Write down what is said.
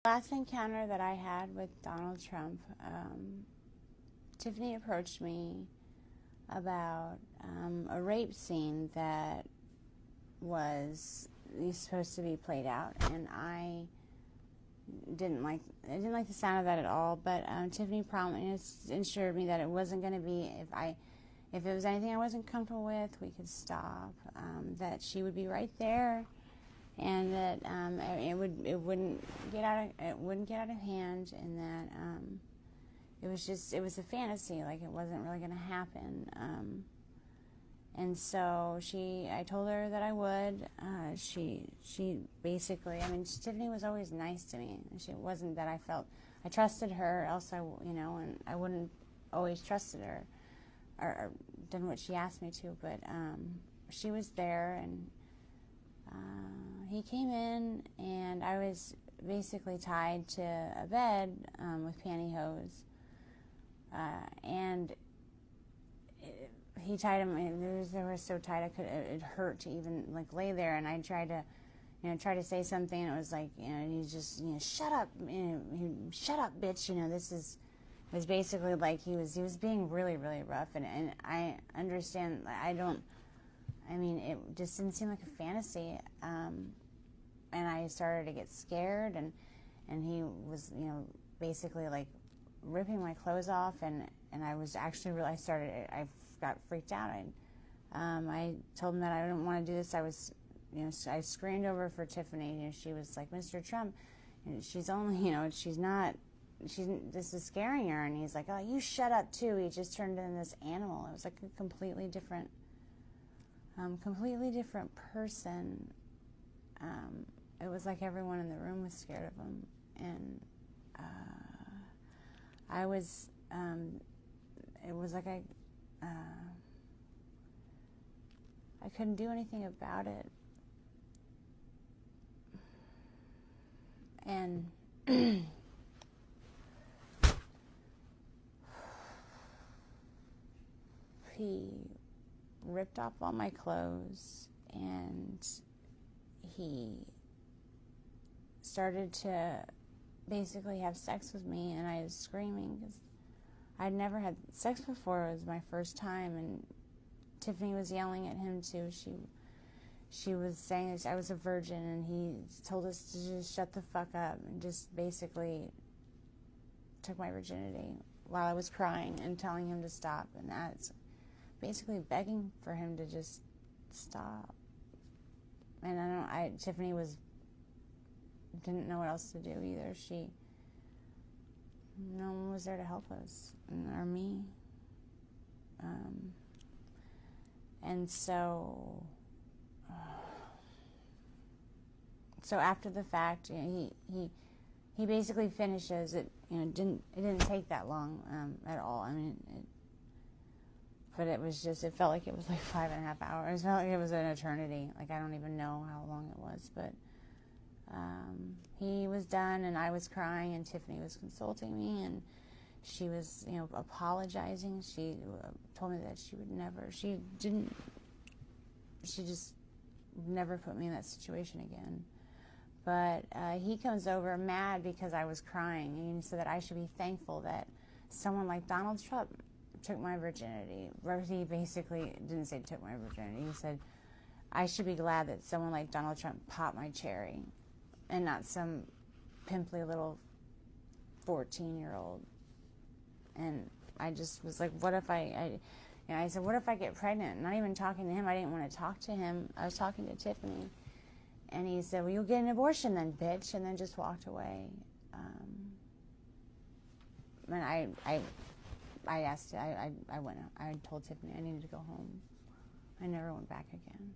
Last encounter that I had with Donald Trump, Tiffany approached me about a rape scene that was supposed to be played out, and I didn't like the sound of that at all. But Tiffany promised, assured me that it wasn't going to be, if it was anything I wasn't comfortable with, we could stop. That she would be right there, and that it wouldn't get out of hand, and that it was a fantasy, like it wasn't really going to happen. And so I told her that I would. She basically, Tiffany was always nice to me. It wasn't that I trusted her, else and I wouldn't always trusted her or done what she asked me to. But she was there, and he came in, and I was basically tied to a bed with pantyhose, and he tied him. They were so tight it hurt to even like lay there. And I tried to say something, and it was like, he just, shut up, shut up, bitch. It was basically like he was being really, really rough, and I understand. It just didn't seem like a fantasy. And I started to get scared, and he was, basically like ripping my clothes off, and I was actually I got freaked out. I told him that I didn't want to do this. I screamed over for Tiffany. She was like, Mr. Trump, she's only, this is scaring her. And he's like, oh, you shut up too. He just turned into this animal. It was like a completely different person. It was like everyone in the room was scared of him, and I was. It was like I couldn't do anything about it, and he ripped off all my clothes, and he started to basically have sex with me, and I was screaming because I'd never had sex before. It was my first time, and Tiffany was yelling at him too. She was saying I was a virgin, and he told us to just shut the fuck up, and just basically took my virginity while I was crying and telling him to stop. And that's basically begging for him to just stop. And Tiffany didn't know what else to do either. No one was there to help us, or me. And so after the fact, he basically finishes it. It didn't take that long at all. But it was just, it felt like it was like 5.5 hours. It felt like it was an eternity. Like, I don't even know how long it was, but he was done, and I was crying, and Tiffany was consulting me, and she was, apologizing. She told me that she just never put me in that situation again. But he comes over mad because I was crying, and he said that I should be thankful that someone like Donald Trump took my virginity. He basically didn't say took my virginity. He said I should be glad that someone like Donald Trump popped my cherry, and not some pimply little 14-year-old. And I just was like, what if I said, what if I get pregnant? Not even talking to him. I didn't want to talk to him. I was talking to Tiffany. And he said, well, you'll get an abortion then, bitch, and then just walked away. And I told Tiffany I needed to go home. I never went back again.